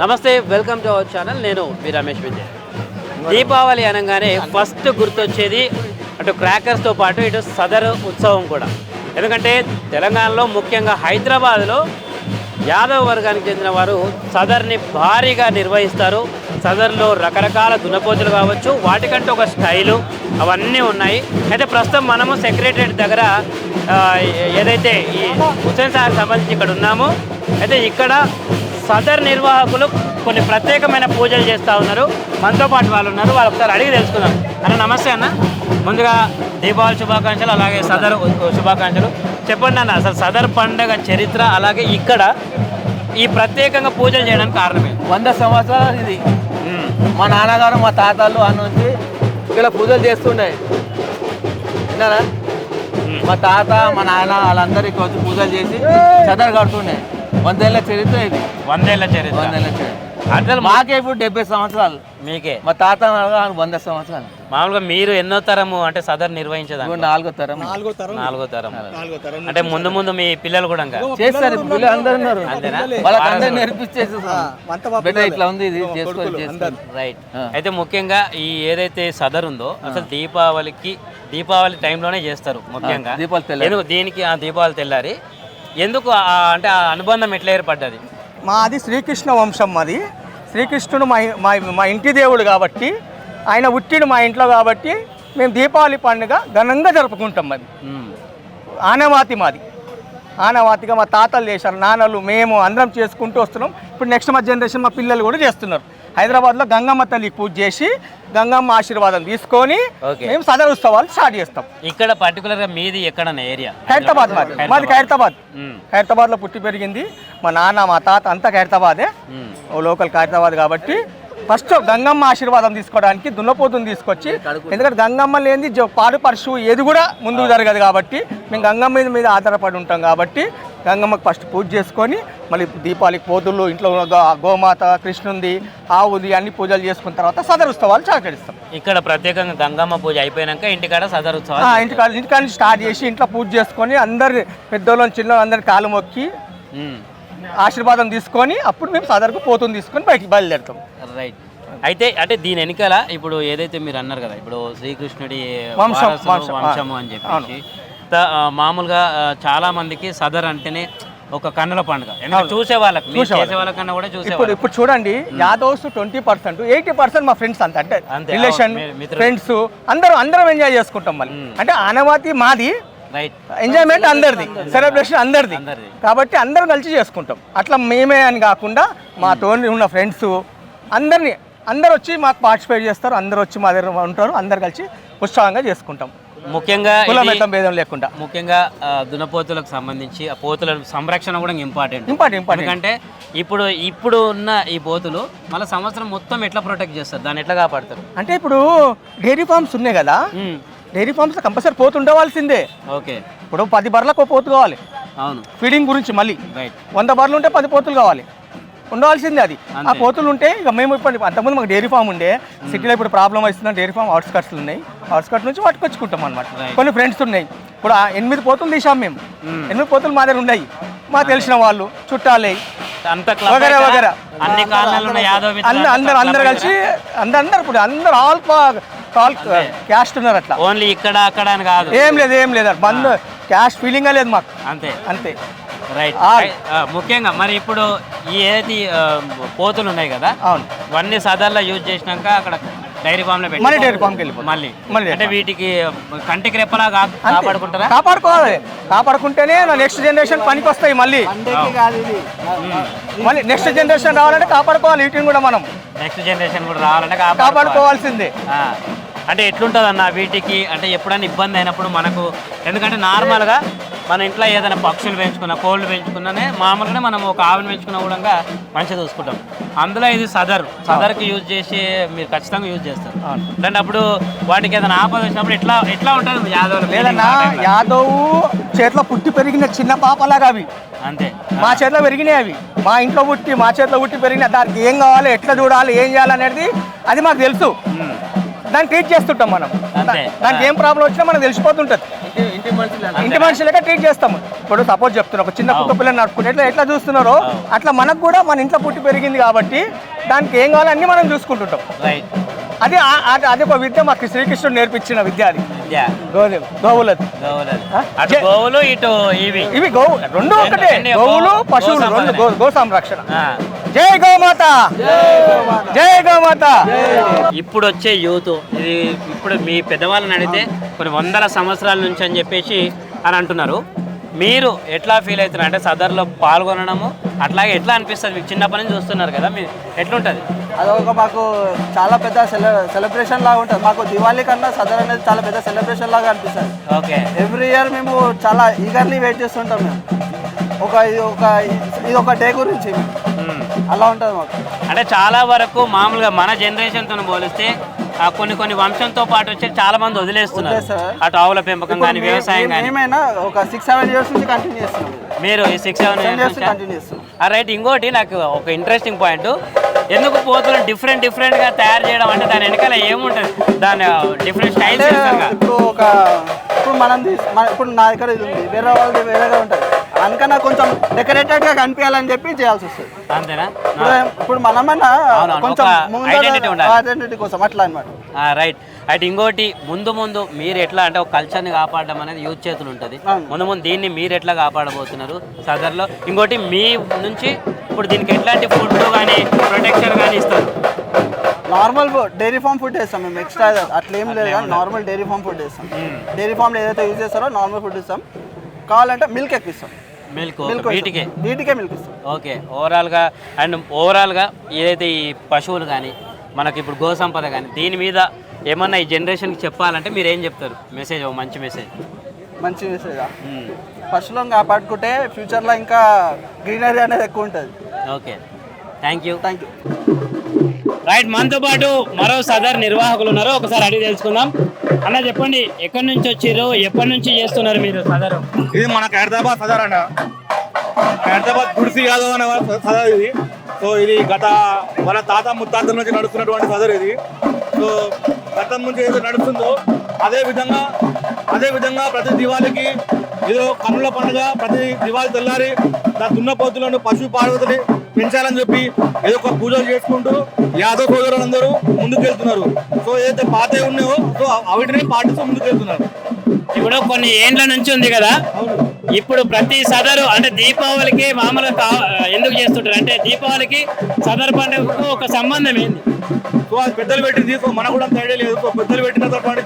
నమస్తే, welcome to our channel. నేను మీ రమేష్ విజయ్. దీపావళి అనగానే ఫస్ట్ గుర్తొచ్చేది అటు క్రాకర్స్తో పాటు ఇటు సదర్ ఉత్సవం కూడా. ఎందుకంటే తెలంగాణలో ముఖ్యంగా హైదరాబాద్లో యాదవ్ వర్గానికి చెందిన వారు సదర్ని భారీగా నిర్వహిస్తారు. సదర్లో రకరకాల దున్నపోతులు కావచ్చు, వాటికంటే ఒక స్టైలు అవన్నీ ఉన్నాయి. అయితే ప్రస్తుతం మనము సెక్రటరియట్ దగ్గర ఏదైతే ఈ హుస్సేన్ సాగర్ సంబంధించి ఇక్కడ ఉన్నామో, అయితే ఇక్కడ సదర్ నిర్వాహకులు కొన్ని ప్రత్యేకమైన పూజలు చేస్తూ ఉన్నారు. మనతో పాటు వాళ్ళు ఉన్నారు, వాళ్ళు ఒకసారి అడిగి తెలుసుకుందాం. అన్న నమస్తే అన్న, ముందుగా దీపావళి శుభాకాంక్షలు, అలాగే సదర్ శుభాకాంక్షలు. చెప్పండి అన్న, అసలు సదర్ పండుగ చరిత్ర, అలాగే ఇక్కడ ఈ ప్రత్యేకంగా పూజలు చేయడానికి కారణమే. 100 సంవత్సరాలు ఇది. మా నాన్నగారు మా తాతలు అని నుంచి ఇక్కడ పూజలు చేస్తుండే. విన్నారా? మా తాత మా నాన్న వాళ్ళందరికీ వచ్చి పూజలు చేసి సదర్ కడుతుండే. 100 ఏళ్ళ చరిత్ర ఇది. 100 ఏళ్ళ చరిత్ర. 100 ఏళ్ళ చరిత్ర. అసలు మాకే ఇప్పుడు 70 సంవత్సరాలు. మీకే. మా తాత 100 సంవత్సరాలు. మామూలుగా మీరు ఎన్నో తరము అంటే సదర్ నిర్వహించేదాన్ని? 4వ తరం. నాలుగో తరం. అంటే ముందు ముందు మీ పిల్లలు కూడా చేస్తారు. పిల్లలు అందరు ఉన్నారు, అంతేనా? వాళ్ళందరూ నేర్పించేసి ఇట్లా ఉంది ఇది చేసుకోవాలి. రైట్. అయితే ముఖ్యంగా ఈ ఏదైతే సదర్ ఉందో అసలు దీపావళి టైంలోనే చేస్తారు ముఖ్యంగా. ఎందుకు దీనికి ఆ దీపావళి తెల్లారి ఎందుకు అంటే ఆ అనుబంధం ఎట్లా ఏర్పడ్డది? మాది శ్రీకృష్ణ వంశం. మాది శ్రీకృష్ణుడు మా ఇంటి దేవుడు కాబట్టి, ఆయన పుట్టిడు మా ఇంట్లో కాబట్టి మేము దీపావళి పండుగ ఘనంగా జరుపుకుంటాం. మాది ఆనవాతి. ఆనవాతిగా మా తాతలు చేశారు, నాన్నలు, మేము అందరం చేసుకుంటూ వస్తున్నాం. ఇప్పుడు నెక్స్ట్ మా జనరేషన్ మా పిల్లలు కూడా చేస్తున్నారు. హైదరాబాద్లో గంగమ్మ తల్లికి పూజ చేసి గంగమ్మ ఆశీర్వాదం తీసుకొని మేము సదర్ ఉత్సవాలు స్టార్ట్ చేస్తాం. ఇక్కడ పర్టికులర్గా మీది ఎక్కడ ఏరియా? ఖైరతాబాద్. మాది ఖైరతాబాద్లో పుట్టి పెరిగింది. మా నాన్న మా తాత అంతా ఖైరతాబాదే, లోకల్ ఖైరతాబాద్ కాబట్టి ఫస్ట్ గంగమ్మ ఆశీర్వాదం తీసుకోవడానికి దున్నపోతుని తీసుకొచ్చి, ఎందుకంటే గంగమ్మ లేని పాడు పరుషు ఏది కూడా ముందుకు జరగదు కాబట్టి మేము గంగమ్మ మీద ఆధారపడి ఉంటాం. కాబట్టి గంగమ్మకి ఫస్ట్ పూజ చేసుకొని మళ్ళీ దీపావళికి పోతులు, ఇంట్లో గోమాత, కృష్ణుంది, ఆవుది అన్ని పూజలు చేసుకున్న తర్వాత సదర్ ఉత్సవాలు ఆచరిస్తాం. ఇక్కడ ప్రత్యేకంగా గంగమ్మ పూజ అయిపోయాక ఇంటికాడ సదర్ ఉత్సవాలు ఇంటికాడ స్టార్ట్ చేసి ఇంట్లో పూజ చేసుకొని అందరి పెద్దోళ్ళని చిన్న అందరి కాలు మొక్కి ఆశీర్వాదం తీసుకొని అప్పుడు మేము సదర్కు పోతుని తీసుకొని బయటికి బయలుదేరుతాం. రైట్. అయితే అంటే దీని వెనకాల ఇప్పుడు ఏదైతే మీరు అన్నారు కదా, ఇప్పుడు శ్రీకృష్ణుడి వంశము అని చెప్పేసి మామూలుగా చాలా మందికి సదర్ అంటేనే ఒక కన్నుల పండుగ. చూసే వాళ్ళకి చేసే వాళ్ళకన్నా కూడా ఇప్పుడు చూడండి, యాదవ్స్ 20%, 80% మా ఫ్రెండ్స్ అంతా, అంటే రిలేషన్ ఫ్రెండ్స్ అందరం ఎంజాయ్ చేసుకుంటాం. మళ్ళీ అంటే ఆనవాతి మాది, ఎంజాయ్మెంట్ అందరిది, సెలబ్రేషన్ అందరిది కాబట్టి అందరం కలిసి చేసుకుంటాం. అట్లా మేమే అని కాకుండా మా తోని ఉన్న ఫ్రెండ్స్ అందరు వచ్చి మాకు పార్టిసిపేట్ చేస్తారు. అందరు వచ్చి మా దగ్గర ఉంటారు. అందరు కలిసి ఉత్సాహంగా చేసుకుంటాం. ముఖ్యంగా భేదం లేకుండా. ముఖ్యంగా దున్నపోతులకు సంబంధించి ఆ పోతుల సంరక్షణ కూడా ఇంపార్టెంట్. ఎందుకంటే ఇప్పుడు ఉన్న ఈ పోతులు మళ్ళీ సంవత్సరం మొత్తం ఎట్లా ప్రొటెక్ట్ చేస్తారు, దాన్ని ఎట్లా కాపాడతారు? అంటే ఇప్పుడు డైరీ ఫార్మ్స్ ఉన్నాయి కదా, డైరీ ఫార్మ్స్ కంపల్సరీ పోతు ఉండవలసిందే. ఓకే. ఇప్పుడు 10 బర్రెలకు పోతు కావాలి. అవును. ఫీడింగ్ గురించి మళ్ళీ 100 బర్రెలు ఉంటే 10 పోతులు కావాలి, ఉండవలసిందే. అది ఆ పోతులు ఉంటే ఇక మేము ఇప్పుడు అంతకుముందు మాకు డైరీ ఫామ్ ఉండే, సిటీలో ఇప్పుడు ప్రాబ్లం అవుతుందని డైరీ ఫామ్ అవుట్స్కట్స్లు ఉన్నాయి. అవుట్స్కట్ నుంచి పట్టుకొచ్చుకుంటాం అనమాట. కొన్ని ఫ్రెండ్స్ ఉన్నాయి. ఇప్పుడు 8 పోతులు తీసాం మేము. 8 పోతులు మా దగ్గర ఉన్నాయి. మాకు తెలిసిన వాళ్ళు చుట్టాలే వగేరా అందరు కలిసి అందరు ఇప్పుడు అందరు ఆల్ క్యాస్ట్ ఉన్నారు. అట్లా ఓన్లీ ఇక్కడ అక్కడ అని కాదు, ఏం లేదు బంద్ క్యాస్ట్ ఫీలింగ్ లేదు మాకు. అంతే. రైట్. ముఖ్యంగా మరి ఇప్పుడు ఈ ఏదైతే పోతులు ఉన్నాయి కదా, అవును, ఇవన్నీ సదర్లో యూజ్ చేసినాక అక్కడ డైరీ ఫామ్ లో మళ్ళీ డైరీ ఫామ్కి వెళ్ళిపోయి మళ్ళీ అంటే వీటికి కంటికి రెప్పలా కాపాడుకుంటారా? కాపాడుకుంటేనే నెక్స్ట్ జనరేషన్ పనికి వస్తాయి. మళ్ళీ నెక్స్ట్ జనరేషన్ రావాలంటే కాపాడుకోవాలి. వీటిని కూడా మనం నెక్స్ట్ జనరేషన్ కూడా రావాలంటే కాపాడుకోవాల్సిందే. అంటే ఎట్లుంటుంది అన్న వీటికి, అంటే ఎప్పుడైనా ఇబ్బంది అయినప్పుడు మనకు, ఎందుకంటే నార్మల్గా మన ఇంట్లో ఏదైనా పక్షులు పెంచుకున్నా, కోళ్ళు పెంచుకున్నానే మామూలుగానే మనం ఒక ఆవుని పెంచుకున్నా కూడా మంచిగా చూసుకుంటాం. అందులో ఇది సదర్కి యూజ్ చేసి మీరు ఖచ్చితంగా యూజ్ చేస్తారు. అంటే అప్పుడు వాటికి ఏదైనా ఆపద వచ్చినప్పుడు ఎట్లా ఉంటుంది యాదవ్ చేతిలో పుట్టి పెరిగిన చిన్న పాపలాగా అవి. అంతే. మా చేతిలో పెరిగినాయి అవి. మా చేతిలో పుట్టి పెరిగిన దానికి ఏం కావాలి, ఎట్లా చూడాలి, ఏం చేయాలి అనేది అది మాకు తెలుసు. దాన్ని ట్రీట్ చేస్తుంటాం మనం. అంతే. దానికి ఏం ప్రాబ్లం వచ్చినా మనకు తెలిసిపోతుంటుంది. ఇంటి మనిషి లెక్క ట్రీట్ చేస్తాము. ఇప్పుడు సపోజ్ చెప్తున్నా, ఒక చిన్న కుక్క పిల్లని నడుపుకుంటే ఎట్లా చూస్తున్నారో అట్లా మనకు కూడా మన ఇంట్లో పుట్టి పెరిగింది కాబట్టి దానికి ఏం కావాలో అన్ని మనం చూసుకుంటుంటాం. అది అది ఒక విద్య మాకు శ్రీకృష్ణుడు నేర్పించిన విద్య. అది గోవులది. గోవులు ఇటు ఇవి గోవు రెండు ఒకటే, గోవులు పశువులు రెండు, గో సంరక్షణ. జై గోమాత, జై గోమాత. ఇప్పుడు వచ్చే యూత్ ఇది ఇప్పుడు మీ పెద్దవాళ్ళని అడిగితే కొన్ని వందల సంవత్సరాల నుంచి అని చెప్పేసి అని అంటున్నారు. మీరు ఎట్లా ఫీల్ అవుతున్నారు అంటే సదర్లో పాల్గొనడము అట్లాగే ఎట్లా అనిపిస్తుంది మీకు? చిన్నప్పటి నుంచి చూస్తున్నారు కదా, మీరు ఎట్లుంటుంది? అదొక మాకు చాలా పెద్ద సెలబ్రేషన్ లాగా ఉంటుంది. మాకు దివాళీ కన్నా సదర్ అనేది చాలా పెద్ద సెలబ్రేషన్ లాగా అనిపిస్తుంది. ఓకే. ఎవ్రీ ఇయర్ మేము చాలా ఈగర్లీ వెయిట్ చేస్తుంటాం. మేము ఇది ఒక డే గురించి అలా ఉంటుంది మాకు. అంటే చాలా వరకు మామూలుగా మన జనరేషన్తో పోలిస్తే కొన్ని వంశంతో పాటు వచ్చి చాలా మంది వదిలేస్తున్నారు. అటు ఆవుల పెంపకం కానీ వ్యవసాయం కానీ. ఏమైనా ఒక 6-7 ఇయర్స్ నుంచి కంటిన్యూ చేస్తున్నాం. మీరు ఈ 6-7 ఇయర్స్ కంటిన్యూ చేస్తున్నారు. రైట్. ఇంకోటి నాకు ఒక ఇంట్రెస్టింగ్ పాయింట్, ఎందుకు పోతులను డిఫరెంట్గా తయారు చేయడం అంటే దాని వెనకాల ఏముంటుంది? దాని డిఫరెంట్ స్టైల్స్. ఇప్పుడు ఇప్పుడు నా దగ్గర ఇది ఉంది, వేరే వాళ్ళది వేరేగా ఉంటుంది. అందుకన్నా కొంచెం డెకరేటెడ్గా కనిపించాలని చెప్పి చేయాల్సి వస్తుంది. అంతేనా? ఇప్పుడు మనమన్నా కొంచెం ఐడెంటిటీ కోసం అట్లా అనమాట. రైట్. అయితే ఇంకోటి ముందు మీరు ఎట్లా అంటే ఒక కల్చర్ని కాపాడడం అనేది యూత్ చేతులు ఉంటుంది. ముందు దీన్ని మీరు ఎట్లా కాపాడబోతున్నారు సదర్లో? ఇంకోటి మీ నుంచి ఇప్పుడు దీనికి ఎట్లాంటి ఫుడ్ కానీ ప్రొటెక్షన్ కానీ ఇస్తారు? నార్మల్ డైరీ ఫామ్ ఫుడ్ వేస్తాం మేము. ఎక్స్ట్రా అట్లా ఏం లేదు కానీ నార్మల్ డైరీ ఫామ్ ఫుడ్ వేస్తాం. డైరీ ఫామ్లో ఏదైతే యూజ్ చేస్తారో నార్మల్ ఫుడ్ ఇస్తాం. కావాలంటే మిల్క్ ఎక్కువ ఇస్తాం. మిల్క్ వీటికే మిల్క్ ఇస్తాం. ఓకే. ఓవరాల్గా ఏదైతే ఈ పశువులు కానీ మనకి ఇప్పుడు గో సంపద కానీ దీని మీద ఏమన్నా ఈ జనరేషన్కి చెప్పాలంటే మీరు ఏం చెప్తారు? మెసేజ్, మంచి మెసేజ్. పశువులను కాపాడుకుంటే ఫ్యూచర్లో ఇంకా గ్రీనరీ అనేది ఎక్కువ ఉంటుంది. ఓకే. Thank you. రైట్. మనతో పాటు మరో సదర్ నిర్వాహకులు ఉన్నారు, ఒకసారి అడిగి తెలుసుకుందాం. అన్న చెప్పండి, ఎక్కడి నుంచి వచ్చారు, ఎప్పటి నుంచి చేస్తున్నారు మీరు సదర్? ఇది మన ఖైరతాబాద్ సదర్ అన్న. ఖైరతాబాద్ గుడిసి యాదవ్ అనే సదర్ ఇది. సో ఇది గత వాళ్ళ తాత ముత్తాతల నుంచి నడుస్తున్నటువంటి సదర్ ఇది. సో గతం నుంచి ఏదో నడుస్తుందో అదే విధంగా ప్రతి దివాళీకి ఏదో కన్నుల పండుగ, ప్రతి దివాళీ తెల్లారి దున్నపోతులను పశు పార్వతిని పెంచాలని చెప్పి ఏదో ఒక పూజలు చేసుకుంటూ యాదవ్ సోదరులందరూ ముందుకు వెళ్తున్నారు. సో ఏదైతే పాత ఉన్నాయో సో వాటిని పాటిస్తూ ముందుకు వెళ్తున్నారు. ఇప్పుడు కొన్ని ఏండ్ల నుంచి ఉంది కదా, ఇప్పుడు ప్రతి సదరు అంటే దీపావళికి మామూలుగా ఎందుకు చేస్తుంటారు అంటే దీపావళికి సదర్ పండుగకు ఒక సంబంధం ఏంది? సో అది పెద్దలు పెట్టింది. సో మనకు కూడా ఐడియా లేదు. సో పెద్దలు పెట్టినటువంటి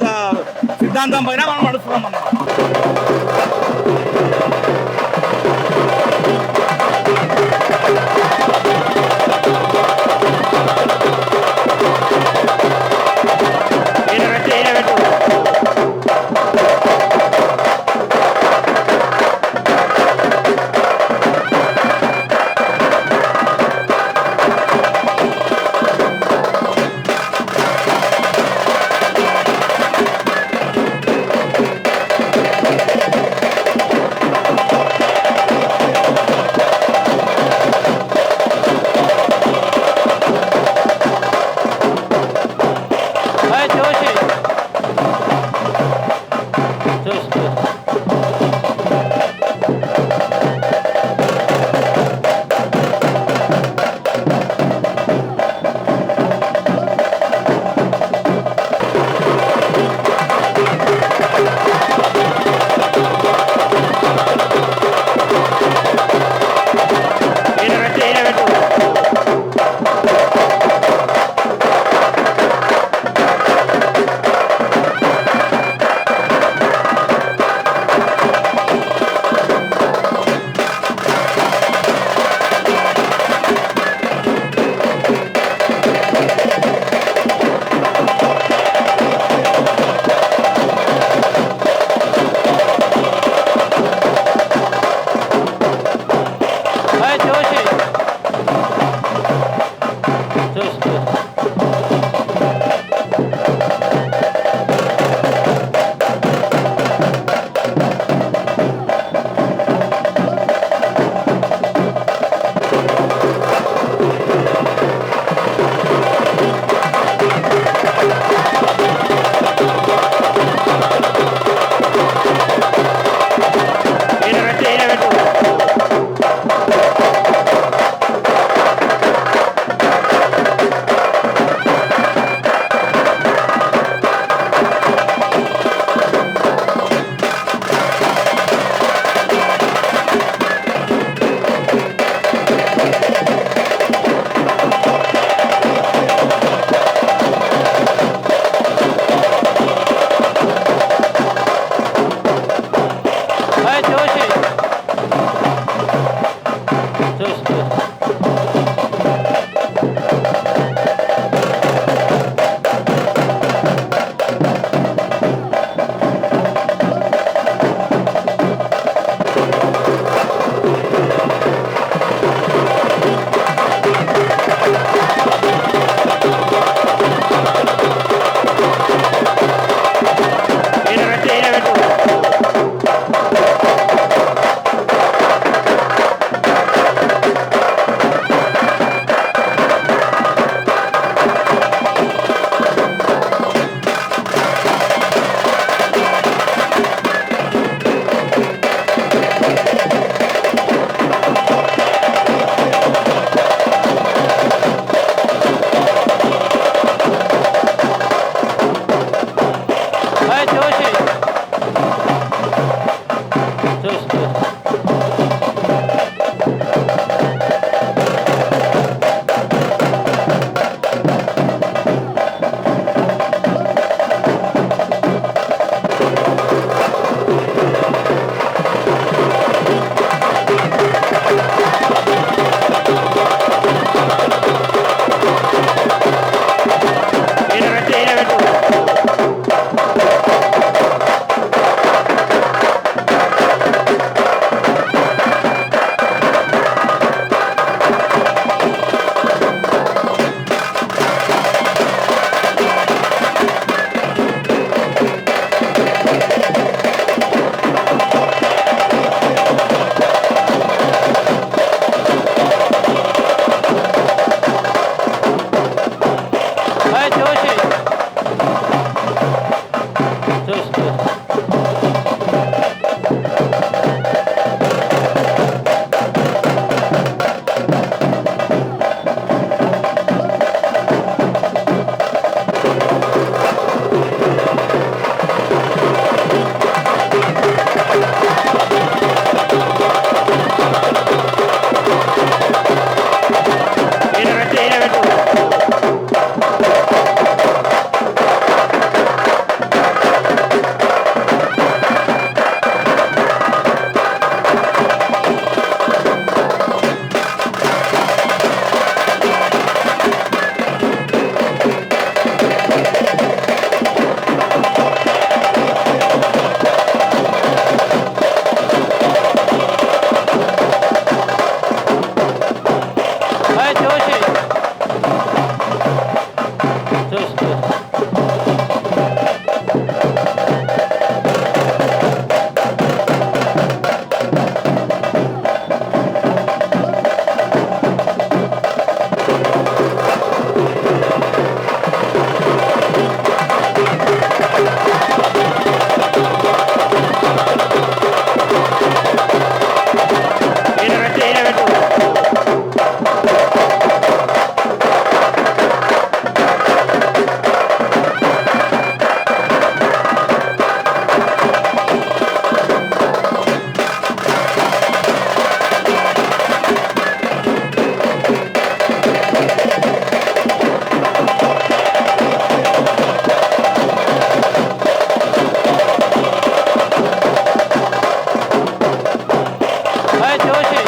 సిద్ధాంతం పైన మనం నడుస్తున్నాం అన్నమాట. జోషి